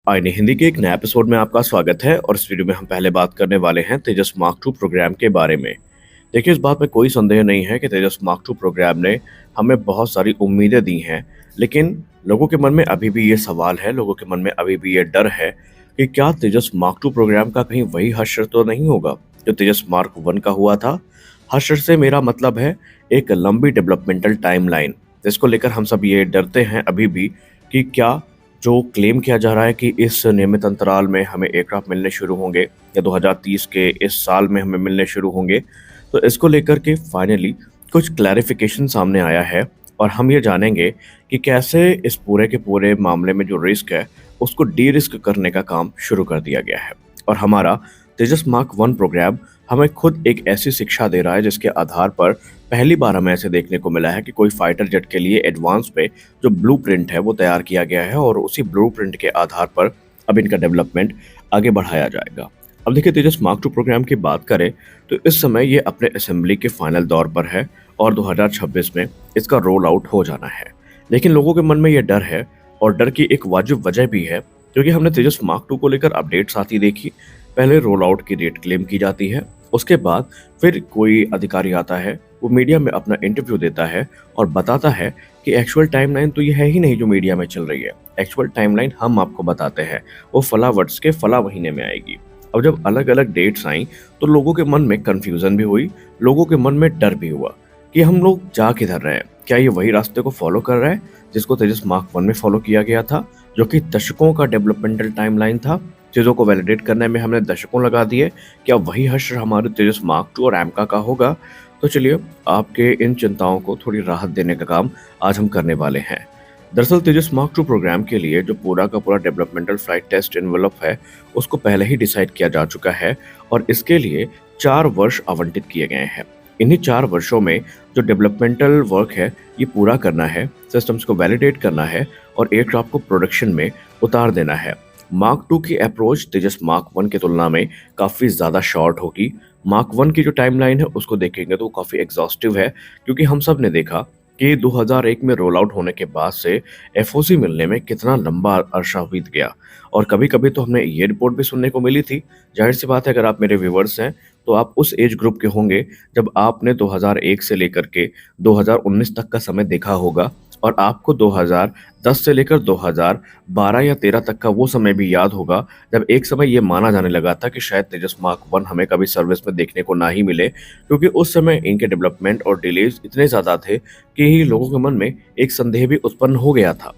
आईने हिंदी के एक नए एपिसोड में आपका स्वागत है और इस वीडियो में हम पहले बात करने वाले हैं तेजस मार्क टू प्रोग्राम के बारे में। देखिए, इस बात में कोई संदेह नहीं है कि तेजस मार्क टू प्रोग्राम ने हमें बहुत सारी उम्मीदें दी हैं, लेकिन लोगों के मन में अभी भी ये सवाल है, लोगों के मन में अभी भी ये डर है कि क्या तेजस मार्क टू प्रोग्राम का कहीं वही हश्र तो नहीं होगा जो तेजस मार्क वन का हुआ था। हश्र से मेरा मतलब है एक लंबी डेवलपमेंटल टाइमलाइन, जिसको लेकर हम सब ये डरते हैं अभी भी कि क्या जो क्लेम किया जा रहा है कि इस नियमित अंतराल में हमें एयरक्राफ्ट मिलने शुरू होंगे या 2030 के इस साल में हमें मिलने शुरू होंगे, तो इसको लेकर के फाइनली कुछ क्लैरिफिकेशन सामने आया है और हम ये जानेंगे कि कैसे इस पूरे के पूरे मामले में जो रिस्क है उसको डी रिस्क करने का काम शुरू कर दिया गया है। और हमारा तेजस मार्क वन प्रोग्राम हमें खुद एक ऐसी शिक्षा दे रहा है जिसके आधार पर पहली बार हमें ऐसे देखने को मिला है कि कोई फाइटर जेट के लिए एडवांस पे जो ब्लूप्रिंट है वो तैयार किया गया है और उसी ब्लूप्रिंट के आधार पर अब इनका डेवलपमेंट आगे बढ़ाया जाएगा। अब देखिए, तेजस मार्क टू प्रोग्राम की बात करें तो इस समय ये अपने असेंबली के फाइनल दौर पर है और 2026 में इसका रोल आउट हो जाना है। लेकिन लोगों के मन में ये डर है और डर की एक वाजिब वजह भी है, क्योंकि हमने तेजस मार्क टू को लेकर अपडेट्स आती देखी। पहले रोल आउट की डेट क्लेम की जाती है, उसके बाद फिर कोई अधिकारी आता है, वो मीडिया में अपना इंटरव्यू देता है और बताता है कि एक्चुअल टाइमलाइन तो ये है ही नहीं जो मीडिया में चल रही है। एक्चुअल टाइमलाइन हम आपको बताते हैं, वो फला वर्ष के फला महीने में आएगी। अब जब अलग अलग डेट्स आई तो लोगों के मन में कंफ्यूजन भी हुई, लोगों के मन में डर भी हुआ कि हम लोग जा किधर रहे हैं। क्या ये वही रास्ते को फॉलो कर रहा है जिसको तेजस मार्क वन में फॉलो किया गया था, जो कि दशकों का डेवलपमेंटल टाइमलाइन था। चीज़ों को वैलिडेट करने में हमने दशकों लगा दिए। क्या वही हश्र हमारे तेजस मार्क टू और एमका का होगा? तो चलिए, आपके इन चिंताओं को थोड़ी राहत देने का काम आज हम करने वाले हैं। दरअसल तेजस मार्क टू प्रोग्राम के लिए जो पूरा का पूरा डेवलपमेंटल फ्लाइट टेस्ट एनवेलप है, उसको पहले ही डिसाइड किया जा चुका है और इसके लिए 4 वर्ष आवंटित किए गए हैं। इन्हीं 4 वर्षों में जो डेवलपमेंटल वर्क है ये पूरा करना है, सिस्टम्स को वैलिडेट करना है और एयरक्राफ्ट को प्रोडक्शन में उतार देना है। मार्क टू की अप्रोच तेजस मार्क वन की तुलना में काफ़ी ज़्यादा शॉर्ट होगी। मार्क वन की जो टाइमलाइन है उसको देखेंगे तो काफ़ी एग्जॉस्टिव है, क्योंकि हम सब ने देखा कि 2001 में रोल आउट होने के बाद से एफओसी मिलने में कितना लंबा अरसा बीत गया। और कभी कभी तो हमने ये रिपोर्ट भी सुनने को मिली थी। जाहिर सी बात है, अगर आप मेरे व्यूवर्स हैं तो आप उस एज ग्रुप के होंगे जब आपने 2001 से लेकर के 2019 तक का समय देखा होगा और आपको 2010 से लेकर 2012 या 13 तक का वो समय भी याद होगा जब एक समय ये माना जाने लगा था कि शायद तेजस मार्क वन हमें कभी सर्विस में देखने को ना ही मिले, क्योंकि उस समय इनके डेवलपमेंट और डिलेज इतने ज़्यादा थे कि लोगों के मन में एक संदेह भी उत्पन्न हो गया था।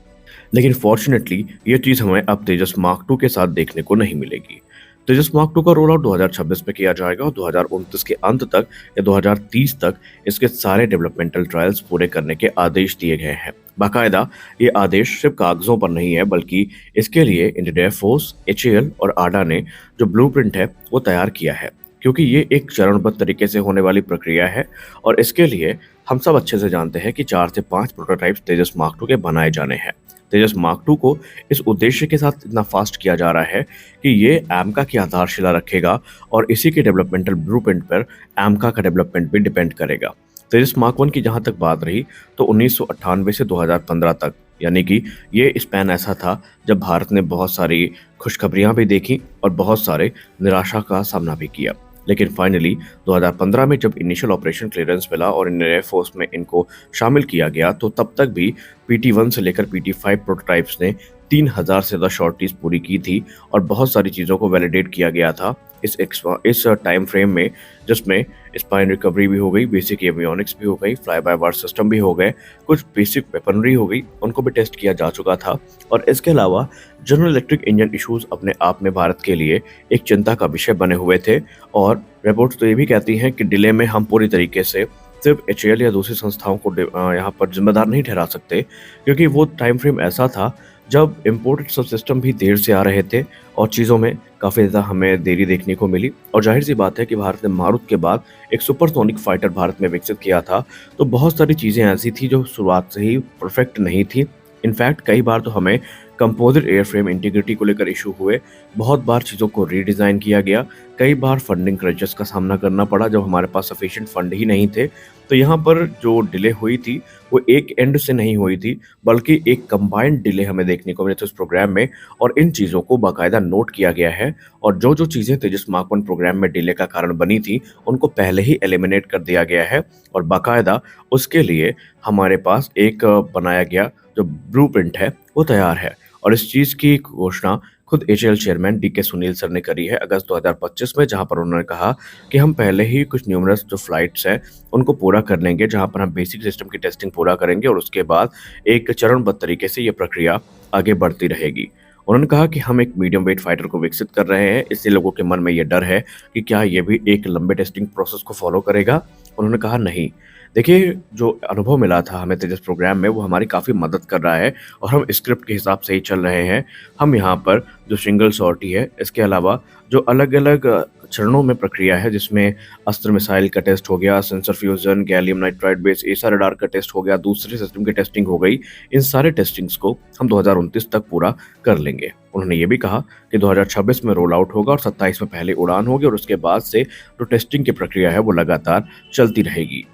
लेकिन फॉर्चुनेटली ये चीज़ हमें अब तेजस मार्क टू के साथ देखने को नहीं मिलेगी। तेजस मार्क टू का रोल आउट 2026 में किया जाएगा और 2029 के अंत तक या 2030 तक इसके सारे डेवलपमेंटल ट्रायल्स पूरे करने के आदेश दिए गए हैं। बाकायदा ये आदेश सिर्फ कागजों पर नहीं है, बल्कि इसके लिए इंडियन एयरफोर्स, एचएएल और आडा ने जो ब्लूप्रिंट है वो तैयार किया है, क्योंकि ये एक चरणबद्ध तरीके से होने वाली प्रक्रिया है। और इसके लिए हम सब अच्छे से जानते हैं कि 4 से 5 प्रोटोटाइप्स तेजस मार्क टू के बनाए जाने हैं। तेजस मार्क टू को इस उद्देश्य के साथ इतना फास्ट किया जा रहा है कि ये एमका की आधारशिला रखेगा और इसी के डेवलपमेंटल ब्लूप्रिंट पर एमका का डेवलपमेंट भी डिपेंड करेगा। तेजस मार्क वन की जहाँ तक बात रही तो 1998 से 2015 तक, यानी कि ये स्पैन ऐसा था जब भारत ने बहुत सारी खुशखबरियां भी देखी और बहुत सारे निराशा का सामना भी किया। लेकिन फाइनली 2015 में जब इनिशियल ऑपरेशन क्लियरेंस मिला और इंडियन एयरफोर्स में इनको शामिल किया गया, तो तब तक भी PT-1 से लेकर PT-5 प्रोटोटाइप्स ने 3000 से ज़्यादा शॉर्टीज पूरी की थी और बहुत सारी चीज़ों को वैलिडेट किया गया था इस टाइम फ्रेम में, जिसमें स्पाइन रिकवरी भी हो गई, बेसिक एवियोनिक्स भी हो गई, फ्लाई बाय वायर सिस्टम भी हो गए, कुछ बेसिक वेपनरी हो गई, उनको भी टेस्ट किया जा चुका था। और इसके अलावा जनरल इलेक्ट्रिक इंजन इश्यूज अपने आप में भारत के लिए एक चिंता का विषय बने हुए थे। और रिपोर्ट्स तो ये भी कहती हैं कि डिले में हम पूरी तरीके से सिर्फ एचएएल या दूसरी संस्थाओं को यहाँ पर जिम्मेदार नहीं ठहरा सकते, क्योंकि वो टाइम फ्रेम ऐसा था जब इम्पोर्टेड सब सिस्टम भी देर से आ रहे थे और चीज़ों में काफ़ी ज़्यादा हमें देरी देखने को मिली। और जाहिर सी बात है कि भारत ने मारुत के बाद एक सुपरसोनिक फाइटर भारत में विकसित किया था, तो बहुत सारी चीज़ें ऐसी थी जो शुरुआत से ही परफेक्ट नहीं थी। इनफैक्ट कई बार तो हमें कंपोजिट एयरफ्रेम इंटीग्रिटी को लेकर इशू हुए, बहुत बार चीज़ों को रीडिज़ाइन किया गया, कई बार फंडिंग क्रंचेस का सामना करना पड़ा जब हमारे पास सफिशिएंट फंड ही नहीं थे। तो यहाँ पर जो डिले हुई थी वो एक एंड से नहीं हुई थी, बल्कि एक कंबाइंड डिले हमें देखने को मिली थी उस प्रोग्राम में। और इन चीज़ों को बाकायदा नोट किया गया है और जो चीज़ें तेजस मार्क 1 प्रोग्राम में डिले का कारण बनी थी, उनको पहले ही एलिमिनेट कर दिया गया है और बाकायदा उसके लिए हमारे पास एक बनाया गया जो ब्लूप्रिंट है, वो तैयार है। और इस चीज़ की घोषणा खुद HAL chairman DK Sunil sir ने करी है अगस्त 2025 में, जहां पर उन्होंने कहा कि हम पहले ही कुछ न्यूमरस जो फ्लाइट्स हैं उनको पूरा कर लेंगे, जहां पर हम बेसिक सिस्टम की टेस्टिंग पूरा करेंगे और उसके बाद एक चरणबद्ध तरीके से ये प्रक्रिया आगे बढ़ती रहेगी। उन्होंने कहा कि हम एक मीडियम वेट फाइटर को विकसित कर रहे हैं, इससे लोगों के मन में ये डर है कि क्या ये भी एक लंबे टेस्टिंग प्रोसेस को फॉलो करेगा। उन्होंने कहा नहीं। देखिए, जो अनुभव मिला था हमें तेजस प्रोग्राम में, वो हमारी काफ़ी मदद कर रहा है और हम स्क्रिप्ट के हिसाब से ही चल रहे हैं। हम यहाँ पर जो सिंगल सॉर्टी है, इसके अलावा जो अलग-अलग चरणों में प्रक्रिया है, जिसमें अस्त्र मिसाइल का टेस्ट हो गया, sensor fusion, gallium nitride base एसा रडार का टेस्ट हो गया, दूसरे सिस्टम की टेस्टिंग हो गई। इन सारे टेस्टिंग्स को हम 2029 तक पूरा कर लेंगे। उन्होंने ये भी कहा कि 2026 में रोल आउट होगा और 27 में पहली उड़ान होगी और उसके बाद से जो टेस्टिंग की प्रक्रिया है वो लगातार चलती रहेगी।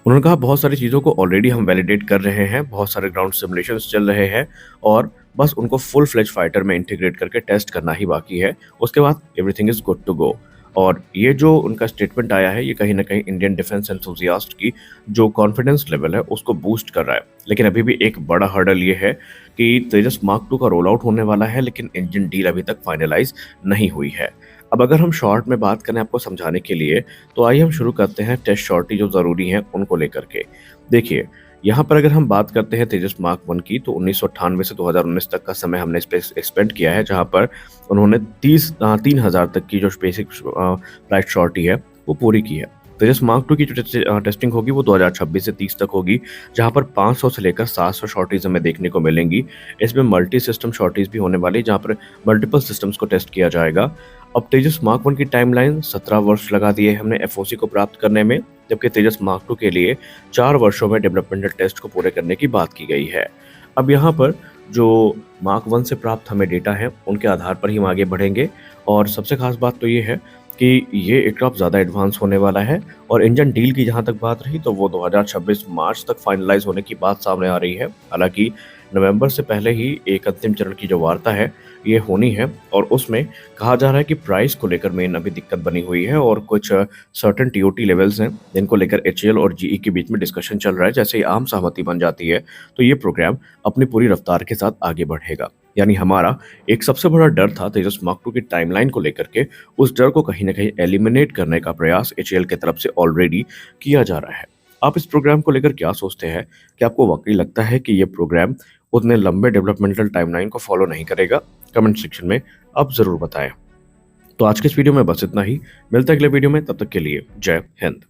उन्होंने कहा बहुत सारी चीज़ों को ऑलरेडी हम वैलिडेट कर रहे हैं, बहुत सारे ग्राउंड सिमुलेशंस चल रहे हैं और बस उनको फुल फ्लेज फाइटर में इंटीग्रेट करके टेस्ट करना ही बाकी है। उसके बाद everything is good to go. और ये जो उनका स्टेटमेंट आया है, ये कहीं न कहीं इंडियन डिफेंस एंथुसियास्ट की जो कॉन्फिडेंस लेवल है उसको बूस्ट कर रहा है। लेकिन अभी भी एक बड़ा हर्डल ये है कि तेजस मार्क 2 का रोल आउट होने वाला है, लेकिन इंजन डील अभी तक फाइनलाइज़ नहीं हुई है। अब अगर हम शॉर्ट में बात करें आपको समझाने के लिए, तो आइए हम शुरू करते हैं टेस्ट शॉर्टी जो ज़रूरी हैं उनको लेकर के। देखिए, यहाँ पर अगर हम बात करते हैं तेजस मार्क 1 की, तो 1998 से 2019 तक का समय हमने इस पे एक्सपेंड किया है, जहाँ पर उन्होंने 3000 तक की जो बेसिक फ्लाइट शॉर्टी है वो पूरी की है। तेजस मार्क 2 की जो टेस्टिंग होगी वो 2026 से 30 तक होगी, जहाँ पर 500 से लेकर 700 शॉर्टीज़ हमें देखने को मिलेंगी। इसमें मल्टी सिस्टम शॉर्टीज़ भी होने वाली है, जहाँ पर मल्टीपल सिस्टम्स को टेस्ट किया जाएगा। अब तेजस मार्क 1 की टाइमलाइन 17 वर्ष लगा दिए हमने एफओसी को प्राप्त करने में, जबकि तेजस मार्क 2 के लिए 4 वर्षों में डेवलपमेंटल टेस्ट को पूरे करने की बात की गई है। अब यहाँ पर जो मार्क 1 से प्राप्त हमें डेटा है, उनके आधार पर ही हम आगे बढ़ेंगे और सबसे खास बात तो ये है कि ये एयरक्राफ्ट ज़्यादा एडवांस होने वाला है। और इंजन डील की जहाँ तक बात रही, तो वो 2026 मार्च तक फाइनलाइज होने की बात सामने आ रही है। हालांकि नवंबर से पहले ही एक अंतिम चरण की जो वार्ता है ये होनी है और उसमें कहा जा रहा है कि प्राइस को लेकर मेन अभी दिक्कत बनी हुई है और कुछ सर्टेन टीओटी लेवल्स हैं जिनको लेकर एचएएल और जीई के बीच में डिस्कशन चल रहा है। जैसे ही आम सहमति बन जाती है तो ये प्रोग्राम अपनी पूरी रफ्तार के साथ आगे बढ़ेगा। यानी हमारा एक सबसे बड़ा डर था तेजस मार्क 2 की टाइमलाइन को लेकर के, उस डर को कहीं न कहीं एलिमिनेट करने का प्रयास एचएएल की तरफ से ऑलरेडी किया जा रहा है। आप इस प्रोग्राम को लेकर क्या सोचते हैं? क्या आपको वाक़ई लगता है कि ये प्रोग्राम उतने लंबे डेवलपमेंटल टाइमलाइन को फॉलो नहीं करेगा? कमेंट सेक्शन में आप ज़रूर बताएँ। तो आज के इस वीडियो में बस इतना ही। मिलते हैं अगले वीडियो में, तब तक के लिए जय हिंद।